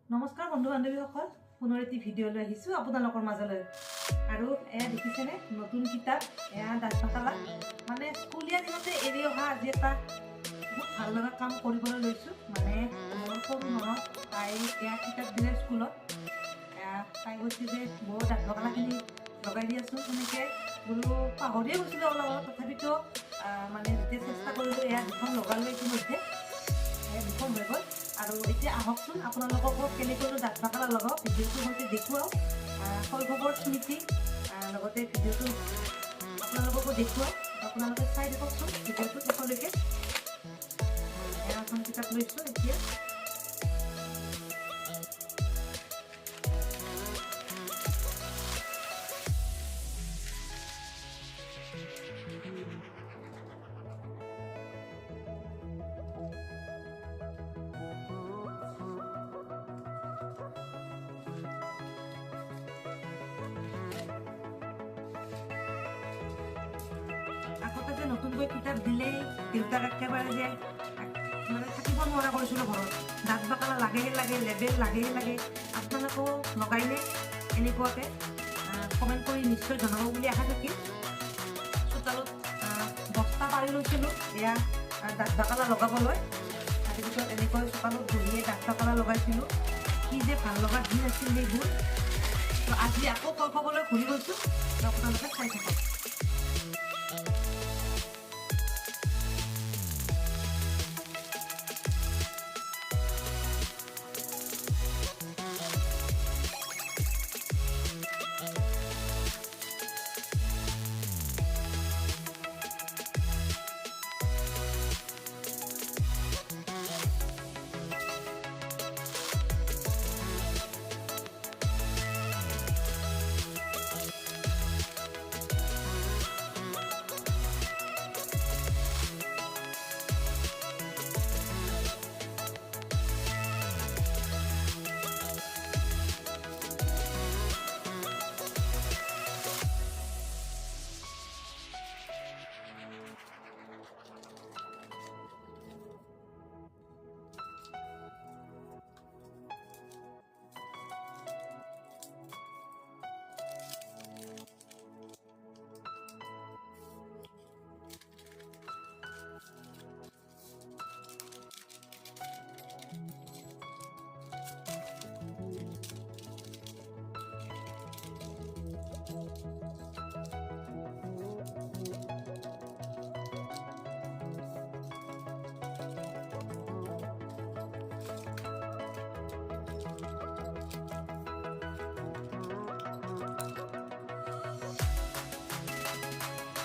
নমস্কাৰ বন্ধু বান্ধৱীসকল, পুনৰ এটি ভিডিঅ' লৈ আহিছোঁ আপোনালোকৰ মাজলৈ। আৰু এয়া দেখিছেনে নতুন কিতাপ, এয়া দাঁতপাতালা। মানে স্কুলীয়া দিনতে এৰি অহা আজি এটা বহুত ভাল লগা কাম কৰিবলৈ লৈছোঁ। মানে মোৰ সৰু মনত তাই এয়া কিতাপ দিলে স্কুলত। তাই কৈছে যে বৰ দাঁতপাতালাখিনি লগাই দি আছোঁ। সেনেকৈ বোলো পাহৰিয়ে গৈছিলোঁ অলপ অলপ, তথাপিতো মানে যেতিয়া চেষ্টা কৰিলোঁ এয়া দুখন লগালোঁ ইতিমধ্যে। দুখন হৈ গ'ল। আৰু এতিয়া আহকচোন আপোনালোককো কেনেকৈ দাঁতপাতালা লগাওঁ ভিডিঅ'টোৰ সৈতে দেখুৱাওঁ। শৈশৱৰ স্মৃতি লগতে ভিডিঅ'টো আপোনালোককো দেখুৱাওঁ। আপোনালোকে চাই থাককচোন ভিডিঅ'টো শেষলৈকে। এখন কিতাপ লৈছোঁ এতিয়া। আগতে যে নতুনকৈ কিতাপ দিলেই দেউতাক একেবাৰে যে মানে থাকিব নোৱাৰা কৰিছিলোঁ ঘৰত। দাঁতপাতালা লাগেহে লাগে, লেবেল লাগেহে লাগে। আপোনালোকেও লগাইনে এনেকুৱাকৈ? কমেণ্ট কৰি নিশ্চয় জনাব বুলি আশা থাকিল। চোতালত বস্তা পাৰি লৈছিলোঁ এয়া দাঁতপাতালা লগাবলৈ। তাৰপিছত এনেকৈ চোতালত বহিয়ে দাঁতপাতালা লগাইছিলোঁ। কি যে ভাল লগা দিন আছিল সেইবোৰ। তো আজি আকৌ শৈশৱলৈ ঘূৰি গৈছোঁ, আপোনালোকে চাই থাকক।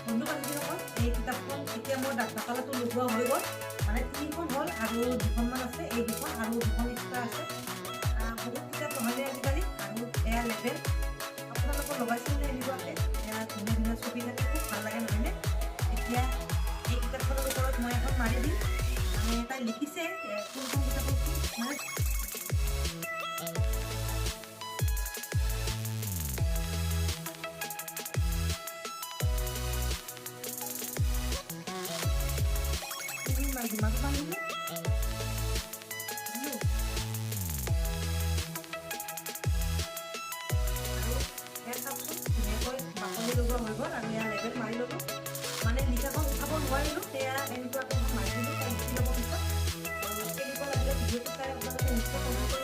বন্ধু বান্ধৱীসকল, এই কিতাপখন এতিয়া মোৰ দাঁতপাতালাটো লগোৱা হৈ গ'ল। মানে 3খন হ'ল আৰু 2খনমান আছে। এই 2খন আৰু 2খন এক্সট্ৰা আছে। বহুত কিতাপ নহ'লে আজিকালি। আৰু এয়া লেবেল আপোনালোকৰ লগাইছিলে এনেকুৱাকৈ। এয়া ধুনীয়া ধুনীয়া ছবি থাকে, খুব ভাল লাগে নহয়নে? এতিয়া এই কিতাপখনৰ ওপৰত মই এখন মাৰি দিম। মানে তাই লিখিছে কোনখন কিতাপত মানে দিমাগ বান্ধিলে চাওকচোন ধুনীয়াকৈ বাকলি লগোৱা হৈ গ'ল। আৰু ইয়াৰ লেবেল মাৰি ল'লোঁ। মানে লিখাখন উঠাব নোৱাৰিলোঁ, সেয়া এনেকুৱাকৈ মাৰি দিলোঁ। তাই লিখি ল'ব পিছত। আৰু কেনেকুৱা লাগিলে ভিডিঅ'টো চাই আপোনালোকে নিশ্চয় কমেণ্ট কৰি